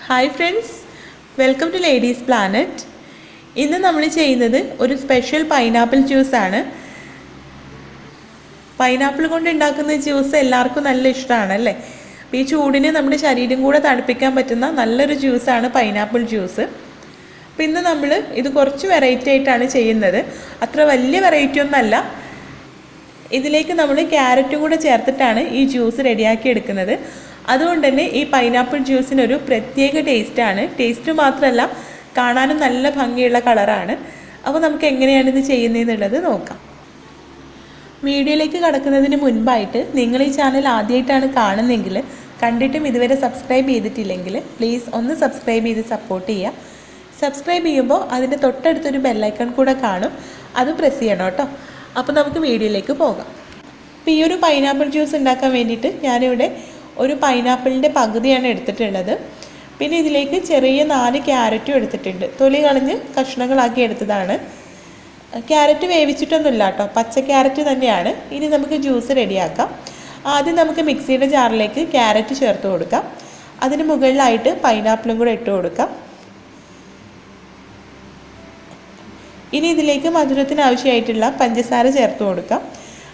Hi friends, welcome to ladies planet. ഇന്ന് നമ്മൾ ചെയ്യുന്നത് ഒരു സ്പെഷ്യൽ പൈനാപ്പിൾ ജ്യൂസാണ്. പൈനാപ്പിൾ കൊണ്ട് ഉണ്ടാക്കുന്ന ജ്യൂസ് എല്ലാവർക്കും നല്ല ഇഷ്ടമാണ് അല്ലേ? അപ്പോൾ ഈ ചൂടിന് നമ്മുടെ ശരീരം കൂടെ തണുപ്പിക്കാൻ പറ്റുന്ന നല്ലൊരു ജ്യൂസാണ് പൈനാപ്പിൾ ജ്യൂസ്. അപ്പോൾ ഇന്ന് നമ്മൾ ഇത് കുറച്ച് വെറൈറ്റി ആയിട്ടാണ് ചെയ്യുന്നത്. അത്ര വലിയ വെറൈറ്റി ഒന്നല്ല. ഇതിലേക്ക് നമ്മൾ ക്യാരറ്റും കൂടെ ചേർത്തിട്ടാണ് ഈ ജ്യൂസ് റെഡിയാക്കി എടുക്കുന്നത്. അതുകൊണ്ട് തന്നെ ഈ പൈനാപ്പിൾ ജ്യൂസിനൊരു പ്രത്യേക ടേസ്റ്റാണ്. ടേസ്റ്റ് മാത്രമല്ല, കാണാനും നല്ല ഭംഗിയുള്ള കളറാണ്. അപ്പോൾ നമുക്ക് എങ്ങനെയാണ് ഇത് ചെയ്യുന്നതെന്നുള്ളത് നോക്കാം. വീഡിയോയിലേക്ക് കടക്കുന്നതിന് മുൻപായിട്ട് നിങ്ങൾ ഈ ചാനൽ ആദ്യമായിട്ടാണ് കാണുന്നതെങ്കിൽ, കണ്ടിട്ടും ഇതുവരെ സബ്സ്ക്രൈബ് ചെയ്തിട്ടില്ലെങ്കിൽ പ്ലീസ് ഒന്ന് സബ്സ്ക്രൈബ് ചെയ്ത് സപ്പോർട്ട് ചെയ്യുക. സബ്സ്ക്രൈബ് ചെയ്യുമ്പോൾ അതിൻ്റെ തൊട്ടടുത്തൊരു ബെല്ലൈക്കൺ കൂടെ കാണും, അത് പ്രസ് ചെയ്യണം കേട്ടോ. അപ്പോൾ നമുക്ക് വീഡിയോയിലേക്ക് പോകാം. അപ്പോൾ ഈ ഒരു പൈനാപ്പിൾ ജ്യൂസ് ഉണ്ടാക്കാൻ വേണ്ടിയിട്ട് ഞാനിവിടെ ഒരു പൈനാപ്പിളിൻ്റെ പകുതിയാണ് എടുത്തിട്ടുള്ളത്. പിന്നെ ഇതിലേക്ക് ചെറിയ 4 ക്യാരറ്റും എടുത്തിട്ടുണ്ട്. തൊലി കളഞ്ഞ് കഷ്ണങ്ങളാക്കി എടുത്തതാണ്. ക്യാരറ്റ് വേവിച്ചിട്ടൊന്നുമില്ല കേട്ടോ, പച്ച ക്യാരറ്റ് തന്നെയാണ്. ഇനി നമുക്ക് ജ്യൂസ് റെഡിയാക്കാം. ആദ്യം നമുക്ക് മിക്സിയുടെ ജാറിലേക്ക് ക്യാരറ്റ് ചേർത്ത് കൊടുക്കാം. അതിന് മുകളിലായിട്ട് പൈനാപ്പിളും കൂടെ ഇട്ട് കൊടുക്കാം. ഇനി ഇതിലേക്ക് മധുരത്തിന് ആവശ്യമായിട്ടുള്ള പഞ്ചസാര ചേർത്ത് കൊടുക്കാം.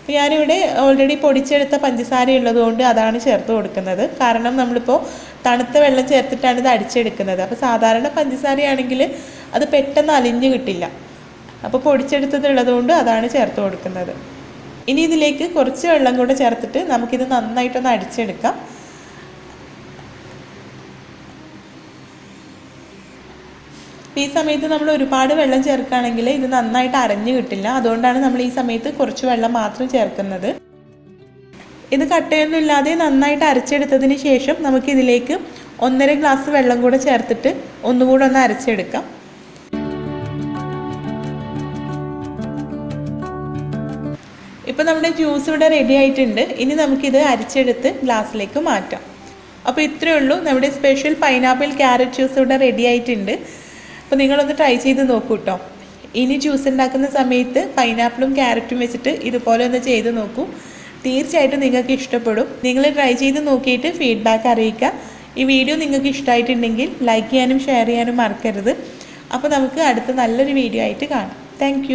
അപ്പോൾ ഞാനിവിടെ ഓൾറെഡി പൊടിച്ചെടുത്ത പഞ്ചസാര ഉള്ളതുകൊണ്ട് അതാണ് ചേർത്ത് കൊടുക്കുന്നത്. കാരണം നമ്മളിപ്പോൾ തണുത്ത വെള്ളം ചേർത്തിട്ടാണ് ഇത് അടിച്ചെടുക്കുന്നത്. അപ്പോൾ സാധാരണ പഞ്ചസാരയാണെങ്കിൽ അത് പെട്ടെന്ന് അലിഞ്ഞ് കിട്ടില്ല. അപ്പോൾ പൊടിച്ചെടുത്തതുള്ളതുകൊണ്ട് അതാണ് ചേർത്ത് കൊടുക്കുന്നത്. ഇനി ഇതിലേക്ക് കുറച്ച് വെള്ളം കൂടെ ചേർത്തിട്ട് നമുക്കിത് നന്നായിട്ടൊന്ന് അടിച്ചെടുക്കാം. ഈ സമയത്ത് നമ്മൾ ഒരുപാട് വെള്ളം ചേർക്കുകയാണെങ്കിൽ ഇത് നന്നായിട്ട് അരഞ്ഞു കിട്ടില്ല. അതുകൊണ്ടാണ് നമ്മൾ ഈ സമയത്ത് കുറച്ച് വെള്ളം മാത്രം ചേർക്കുന്നത്. ഇത് കട്ടയൊന്നും ഇല്ലാതെ നന്നായിട്ട് അരച്ചെടുത്തതിന് ശേഷം നമുക്കിതിലേക്ക് 1.5 ഗ്ലാസ് വെള്ളം കൂടെ ചേർത്തിട്ട് ഒന്നുകൂടെ ഒന്ന് അരച്ചെടുക്കാം. ഇപ്പോൾ നമ്മുടെ ജ്യൂസ് ഇവിടെ റെഡി ആയിട്ടുണ്ട്. ഇനി നമുക്കിത് അരിച്ചെടുത്ത് ഗ്ലാസ്സിലേക്ക് മാറ്റാം. അപ്പോൾ ഇത്രയേ ഉള്ളൂ, നമ്മുടെ സ്പെഷ്യൽ പൈനാപ്പിൾ ക്യാരറ്റ് ജ്യൂസ് ഇവിടെ റെഡി ആയിട്ടുണ്ട്. അപ്പോൾ നിങ്ങളൊന്ന് ട്രൈ ചെയ്ത് നോക്കൂ കേട്ടോ. ഇനി ജ്യൂസ് ഉണ്ടാക്കുന്ന സമയത്ത് പൈനാപ്പിളും ക്യാരറ്റും വെച്ചിട്ട് ഇതുപോലെ ഒന്ന് ചെയ്ത് നോക്കൂ. തീർച്ചയായിട്ടും നിങ്ങൾക്ക് ഇഷ്ടപ്പെടും. നിങ്ങൾ ട്രൈ ചെയ്ത് നോക്കിയിട്ട് ഫീഡ്ബാക്ക് അറിയിക്കുക. ഈ വീഡിയോ നിങ്ങൾക്ക് ഇഷ്ടമായിട്ടുണ്ടെങ്കിൽ ലൈക്ക് ചെയ്യാനും ഷെയർ ചെയ്യാനും മറക്കരുത്. അപ്പോൾ നമുക്ക് അടുത്ത നല്ലൊരു വീഡിയോ ആയിട്ട് കാണാം. താങ്ക്